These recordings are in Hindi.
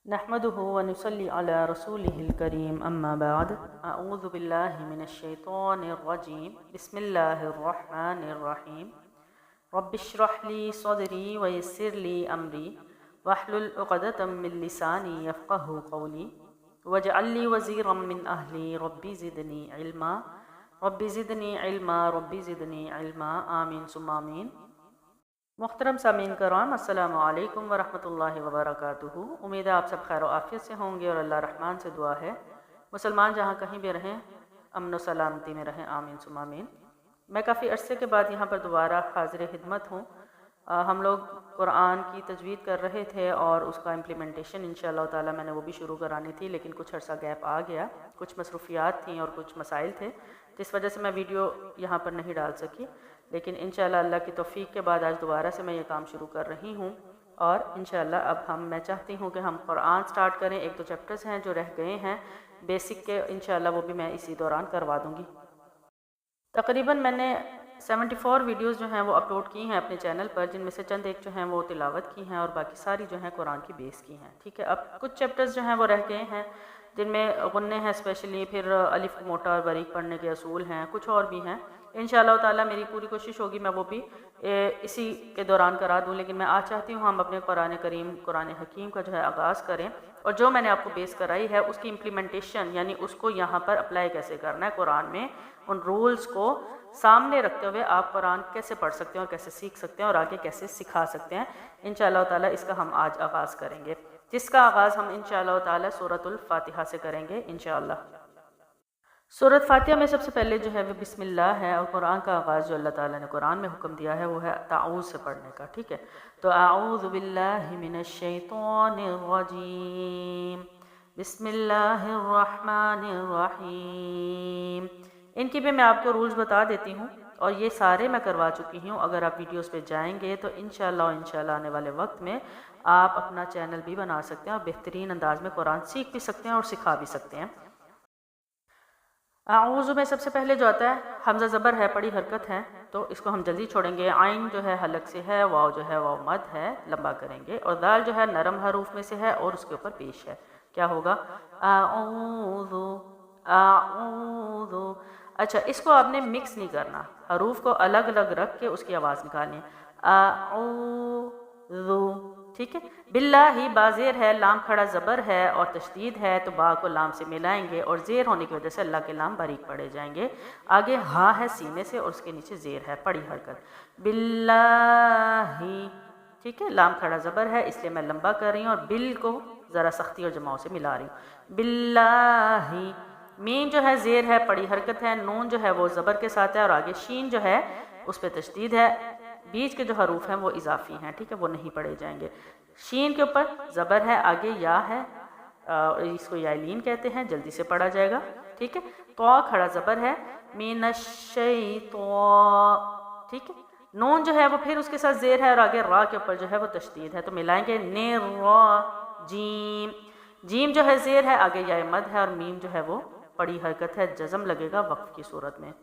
नहमदुहु व नुसल्ली अला रसूलिहिल करीम अम्मा बाद अऊज़ु बिल्लाहि मिनश शैतानिर रजीम बिस्मिल्लाहिर रहमानिर रहीम रब्बिश्रह ली सदरी व यस्सिर ली अमरी वहलुल उक़दतम मिन लिसानी यफ़क़हू क़ौली वजअल ली वज़ीरम मिन अहली रब्बी ज़िदनी इल्मा आमीन सुम्मा आमीन। मुहतरम सामीन कराम अस्सलामु अलैकुम व रहमतुल्लाहि व बरकातुहू। उम्मीद है आप सब खैर आफ़ियत से होंगे और अल्लाह रहमान से दुआ है मुसलमान जहाँ कहीं भी रहें अमन व सलामती में रहें, आमीन सुम्मा आमीन। मैं काफ़ी अरसे के बाद यहाँ पर दोबारा हाज़िर खिदमत हूँ। हम लोग कुरान की तजवीद कर रहे थे और उसका इम्प्लीमेंटेशन इंशाअल्लाह ताला मैंने वो भी शुरू करानी थी, लेकिन कुछ अर्सा गैप आ गया, कुछ मसरूफियात थी और कुछ मसाइल थे जिस वजह से मैं वीडियो यहाँ पर नहीं डाल सकी। लेकिन इंशाअल्लाह अल्लाह की तौफीक के बाद आज दोबारा से मैं ये काम शुरू कर रही हूँ और इंशाअल्लाह अब मैं चाहती हूँ कि हम कुरान स्टार्ट करें। एक दो चैप्टर्स हैं जो रह गए हैं बेसिक के, इंशाअल्लाह वो भी मैं इसी दौरान करवा दूँगी। तकरीबन मैंने 74 वीडियोस जो हैं वो अपलोड की हैं अपने चैनल पर, जिनमें से चंद एक जो हैं वो तिलावत की हैं और बाकी सारी जो हैं कुरान की बेस की हैं। ठीक है, अब कुछ चैप्टर्स जो हैं वो रह गए हैं जिनमें गुन्ने हैं स्पेशली, फिर अलिफ मोटा और बारीक पढ़ने के असूल हैं, कुछ और भी हैं। इंशाअल्लाह ताला मेरी पूरी कोशिश होगी मैं वो भी इसी के दौरान करा दूँ, लेकिन मैं आज चाहती हूँ हम अपने कुरान हकीम का जो है आगाज़ करें और जो मैंने आपको बेस कराई है उसकी इम्प्लीमेंटेशन यानी उसको यहाँ पर अप्लाई कैसे करना है कुरान में, उन रूल्स को सामने रखते हुए आप कुरान कैसे पढ़ सकते हैं और कैसे सीख सकते हैं और आगे कैसे सिखा सकते हैं। इंशाअल्लाह ताला इसका हम आज आगाज़ करेंगे, जिसका आगाज़ हम इंशाअल्लाह ताला सूरतुल फातिहा से करेंगे इंशाअल्लाह। सूरत फातिहा में सबसे पहले जो है वो बिस्मिल्लाह है और कुरान का आगाज़ जो अल्लाह ताला ने कुरान में हुक्म दिया है वो है ताऊज़ से पढ़ने का। ठीक है, तो आऊज़ु बिल्लाहि मिनश शैतानिर रजीम बिस्मिल्लाहिर रहमानिर रहीम। इनकी भी मैं आपको रूल्स बता देती हूँ और ये सारे मैं करवा चुकी हूँ। अगर आप वीडियोस पे जाएंगे तो इंशाअल्लाह आने वाले वक्त में आप अपना चैनल भी बना सकते हैं और बेहतरीन अंदाज में कुरान सीख भी सकते हैं और सिखा भी सकते हैं। आऊज़ु में सबसे पहले जो आता है हमज़ा ज़बर है, बड़ी हरकत है, तो इसको हम जल्दी छोड़ेंगे। आइन जो है हलक से है, वाव जो है वाव मद है, लंबा करेंगे। और दाल जो है नरम हरूफ में से है और उसके ऊपर पेश है। क्या होगा? आऊज़ु आऊज़ु। अच्छा, इसको आपने मिक्स नहीं करना, हरूफ को अलग अलग रख के उसकी आवाज़ निकालनी है। आऊज़ु, ठीक है। बिल्लाही बाज़ेर है, लाम खड़ा ज़बर है और तशदीद है, तो बा को लाम से मिलाएंगे और ज़ेर होने की वजह से अल्लाह के लाम बारीक पड़े जाएंगे। आगे हा है सीने से और उसके नीचे ज़ेर है, पड़ी हरकत। बिल्लाही, ठीक है, लाम खड़ा ज़बर है इसलिए मैं लंबा कर रही हूँ और बिल को ज़रा सख्ती और जमाओ से मिला रही हूँ। बिल्लाही। मीम जो है ज़ेर है, पड़ी हरकत है। नून जो है वो ज़बर के साथ है और आगे शीन जो है उस पर तशदीद है। बीच के जो हरूफ हैं वो इजाफी हैं, ठीक है, वो नहीं पढ़े जाएंगे। शीन के ऊपर ज़बर है, आगे या है, इसको यालीन कहते हैं, जल्दी से पढ़ा जाएगा। ठीक है, तो खड़ा ज़बर है, मिनश्शैतो, ठीक है। नून जो है वो फिर उसके साथ ज़ेर है और आगे रा के ऊपर जो है वो तशदीद है, तो मिलाएंगे ने रा जीम। जीम जो है ज़ेर है, आगे या मद है और मीम जो है वो पड़ी हरकत है, जज़म लगेगा वक्फ की सूरत में।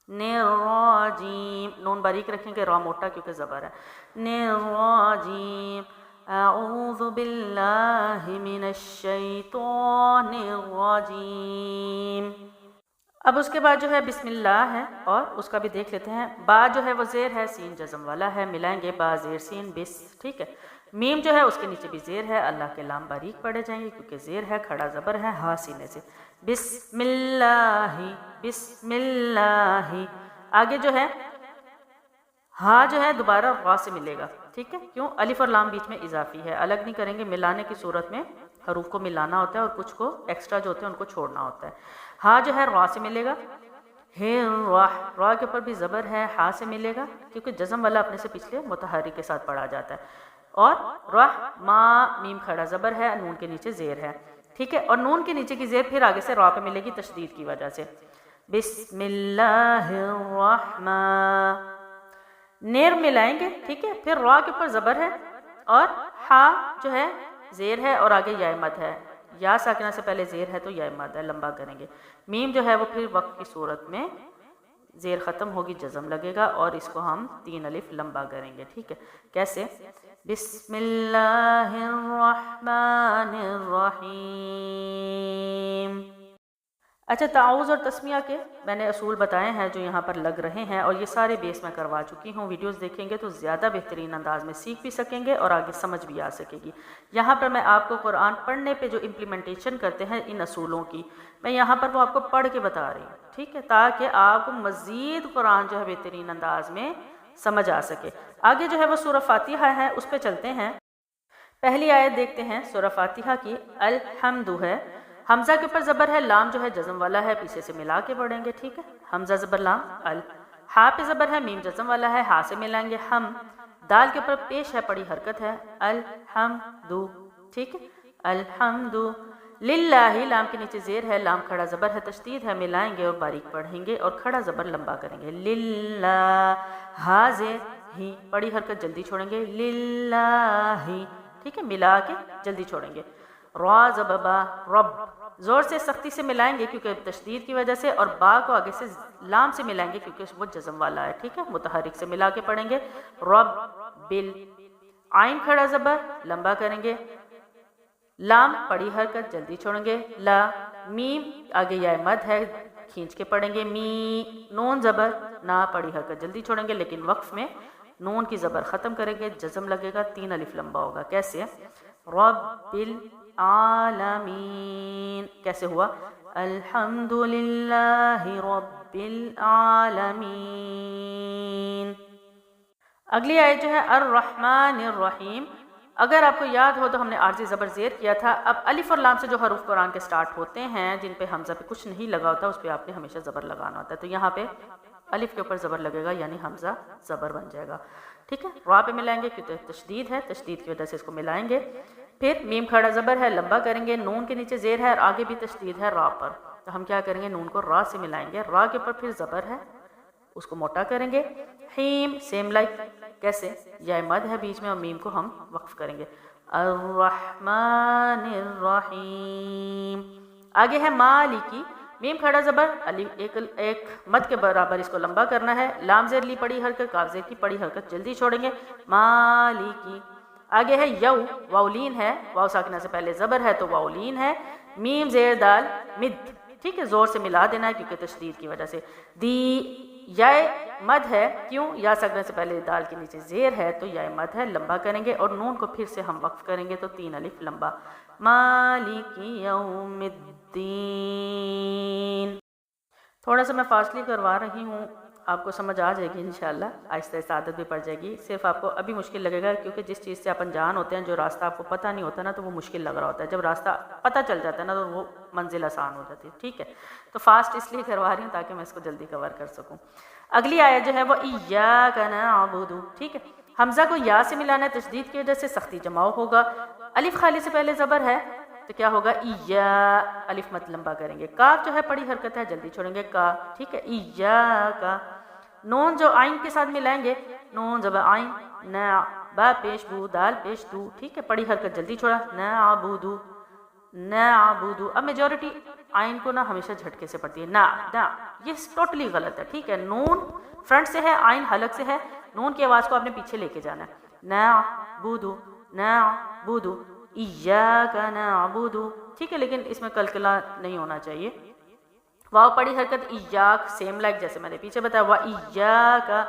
निराजीम, नून बारीक रखेंगे, रा मोटा क्योंकि ज़बर है। निराजीम अऊज़ु बिल्लाहि मिनश शैतानिर रजीम। अब उसके बाद जो है बिस्मिल्लाह है और उसका भी देख लेते हैं। बा जो है वो ज़ेर है, सीन जज़म वाला है, मिलाएंगे बा ज़ेर सीन बिस, ठीक है। मीम जो है उसके नीचे भी ज़ेर है, अल्लाह के लाम बारीक पड़े जाएंगे क्योंकि ज़ेर है, खड़ा ज़बर है, हा सीने से। बिस्मिल्लाही बिस्मिल्लाही। आगे जो है हा जो है दोबारा वा से मिलेगा, ठीक है। क्यों? अलिफ और लाम बीच में इजाफी है, अलग नहीं करेंगे। मिलाने की सूरत में हरूफ को मिलाना होता है और कुछ को एक्स्ट्रा जो होते हैं उनको छोड़ना होता है। हा जो है रा से मिलेगा, हे राह, रा के ऊपर भी ज़बर है, हा से मिलेगा क्योंकि जज़म वाला अपने से पिछले मुतहर्रिक के साथ पढ़ा जाता है। और राह मा, मीम खड़ा ज़बर है, नून के नीचे ज़ेर है, ठीक है। और नून के नीचे की ज़ेर फिर आगे से रा पे मिलेगी तशदीद की वजह से। बिस्मिल्लाहिर्रहमान, नेर मिलाएंगे, ठीक है। फिर रा के ऊपर ज़बर है और हा जो है ज़ेर है और आगे या मद है, या साकिना से पहले ज़ेर है तो या मद है, लंबा करेंगे। मीम जो है वो फिर वक्त की सूरत में ज़ेर ख़त्म होगी, जज़म लगेगा और इसको हम 3 अलिफ लंबा करेंगे। ठीक है, कैसे? बिस्मिल्लाहिर्रहमानिर्रहीम। अच्छा, ताउज़ और तस्मिया के मैंने असूल बताए हैं जो यहाँ पर लग रहे हैं, और ये सारे बेस मैं करवा चुकी हूँ। वीडियोस देखेंगे तो ज़्यादा बेहतरीन अंदाज में सीख भी सकेंगे और आगे समझ भी आ सकेगी। यहाँ पर मैं आपको कुरान पढ़ने पे जो इम्प्लीमेंटेशन करते हैं इन असूलों की, मैं यहाँ पर वो आपको पढ़ के बता रही हूँ। ठीक है, ताकि आपको मज़ीद कुरान जो है बेहतरीन अंदाज में समझ आ सके। आगे जो है वो सूरह फातिहा है, उस पर चलते हैं। पहली आयत देखते हैं सूरह फातिहा की। अल-हम्दु है, हमज़ा के ऊपर ज़बर है, लाम जो है जज़म वाला है, पीछे से मिला के पढ़ेंगे। ठीक है, हमज़ा ज़बर लाम अल। हा पे ज़बर है, मीम जज़म वाला है, हा से मिलाएंगे हम। दाल के ऊपर पेश है, पड़ी हरकत है, अल-हम्दु। ठीक है, अल-हम्दु लिल्लाहि, लाम के नीचे ज़ेर है, लाम खड़ा ज़बर है, तशदीद है, मिलाएंगे और बारीक पढ़ेंगे और खड़ा ज़बर लंबा करेंगे। लिल्ला, हा ज़ेर ही, पड़ी हरकत जल्दी छोड़ेंगे, लिल्लाहि। ठीक है, मिला के जल्दी छोड़ेंगे। रा ज़बा रब, ज़ोर से सख्ती से मिलाएंगे क्योंकि तशदीद की वजह से, और बा को आगे से लाम से मिलाएंगे क्योंकि वो जज़म वाला है। ठीक है, मुतहरिक से मिला के पढ़ेंगे। रब बिल, आइन खड़ा ज़बर लंबा करेंगे, लाम पड़ी हरकत जल्दी छोड़ेंगे, ला। मीम आगे या मद है, खींच के पढ़ेंगे, मी। नून ज़बर ना, पड़ी हरकत जल्दी छोड़ेंगे, लेकिन वक्फ में नून की ज़बर ख़त्म करेंगे, जज़म लगेगा, 3 अलिफ लंबा होगा। कैसे? रब्बिल आलमीन। कैसे हुआ? अल्हम्दुलिल्लाहि रब्बिल आलमीन। अगली आयत जो है अर्रहमानिर्रहीम। अगर आपको याद हो तो हमने आर्ज़ी ज़बर ज़ेर किया था। अब अलिफ और लाम से जो हरूफ कुरान के स्टार्ट होते हैं, जिन पे हमज़ा पे कुछ नहीं लगा होता, उस पर आपने हमेशा ज़बर लगाना होता है। तो यहाँ पे अलिफ के ऊपर ज़बर लगेगा, यानी हमज़ा ज़बर बन जाएगा। ठीक है, रा पे मिलाएंगे क्योंकि तशदीद है, तशदीद की वजह से इसको मिलाएंगे। फिर मीम खड़ा ज़बर है, लंबा करेंगे, नून के नीचे ज़ेर है और आगे भी तशदीद है रा पर, तो हम क्या करेंगे? नून को रा से मिलाएंगे, रा के ऊपर फिर ज़बर है, उसको मोटा करेंगे। हीम सेम लाइक, कैसे? या मद है बीच में और मीम को हम वक्फ करेंगे। अर्रहमानिर्रहीम। आगे है मालिकी, मीम खड़ा ज़बर, अलिफ एक मद के बराबर इसको लंबा करना है, लाम ज़ेर ली पड़ी हरकत, काफ ज़ेर की पड़ी हरकत जल्दी छोड़ेंगे, मालिकी। आगे है यऊ, वाउलीन है, वाव साकिना से पहले ज़बर है तो वाउलीन है, मीम ज़ेर दाल मिद। ठीक है, ज़ोर से मिला देना है क्योंकि तशदीद की वजह से। दी या मद है, क्यों? या सकने से पहले दाल के नीचे ज़ेर है तो या मद है, लंबा करेंगे और नून को फिर से हम वक्फ करेंगे तो 3 अलिफ लंबा। मालिकी यौमिद्दीन। थोड़ा सा मैं फासली करवा रही हूँ, आपको समझ आ जाएगी इंशाल्लाह, आहिस्ता आहिस्ता आदत भी पड़ जाएगी। सिर्फ आपको अभी मुश्किल लगेगा क्योंकि जिस चीज़ से आप अनजान होते हैं, जो रास्ता आपको पता नहीं होता ना, तो वो मुश्किल लग रहा होता है। जब रास्ता पता चल जाता है ना, तो वो मंजिल आसान हो जाती है। ठीक है, तो फास्ट इसलिए करवा रही हूँ ताकि मैं इसको जल्दी कवर कर सकूँ। अगली आयत जो है वो इय्याका नअबुदु। ठीक है, हमज़ा को या से मिलाना है, तशदीद की वजह से सख्ती जमाव होगा। अलिफ खाली से पहले ज़बर है तो क्या होगा? इया, अलिफ मत लंबा करेंगे। काफ जो है पड़ी हरकत है, जल्दी छोड़ेंगे, का। ठीक है, इया का। नून जो आइन के साथ मिलाएंगे, नून जब आइन, न बा पेश बू, दाल पेश दू। ठीक है, पड़ी हरकत जल्दी छोड़ा, न आबुदू, न आबुदू। अब मेजॉरिटी आइन को ना हमेशा झटके से पड़ती है, ना ना, ये टोटली गलत है। ठीक है, नून फ्रंट से है, आइन हलक से है, नून की आवाज़ को आपने पीछे लेके जाना है। न बूदू, न बूदू, इय्याका नअबुदु। ठीक है, लेकिन इसमें कलकला नहीं होना चाहिए। वाव पड़ी हरकत, इय्याक सेम लाइक जैसे मैंने पीछे बताया, वा इय्याका।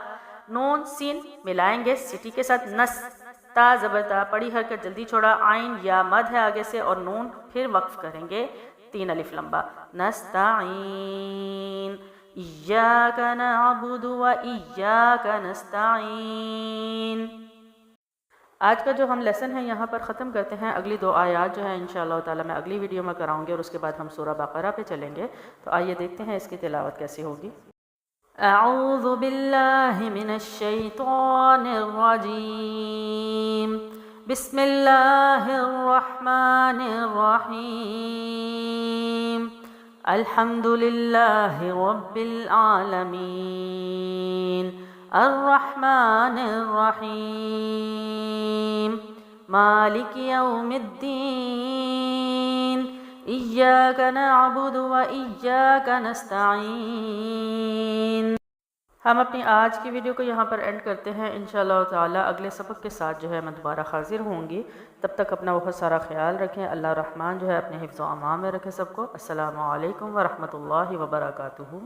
नून सीन मिलाएंगे सिटी के साथ, नस ता ज़बरता, पड़ी हरकत जल्दी छोड़ा, आइन या मद है आगे से और नून फिर वक्फ करेंगे, 3 अलिफ लंबा। नस्ताईन, इय्याका नअबुदु व इय्याका नस्ताईन। आज का जो हम लेसन है यहाँ पर ख़त्म करते हैं। अगली 2 आयात जो है इंशाअल्लाह ताला मैं अगली वीडियो में कराऊंगी और उसके बाद हम सूरह बकरा पे चलेंगे। तो आइए देखते हैं इसकी तिलावत कैसी होगी। अऊज़ु बिल्लाहि मिनश शैतानिर रजीम, बिस्मिल्लाहिर रहमानिर रहीम, अल्हम्दुलिल्लाहि रब्बिल आलमीन, अर्रहमानिर्रहीम, मालिकी यौमिद्दीन, इय्याका नअबुदु व इय्याका नस्तईन। हम अपनी आज की वीडियो को यहाँ पर एंड करते हैं। इंशाअल्लाह ताला अगले सबक के साथ जो है मैं दोबारा हाजिर होंगी। तब तक अपना बहुत सारा ख्याल रखें। अल्लाह रहमान जो है अपने हिफ्ज़ व अमान में रखे सबको। अस्सलामु अलैकुम व रहमतुल्लाहि व बरकातुहू।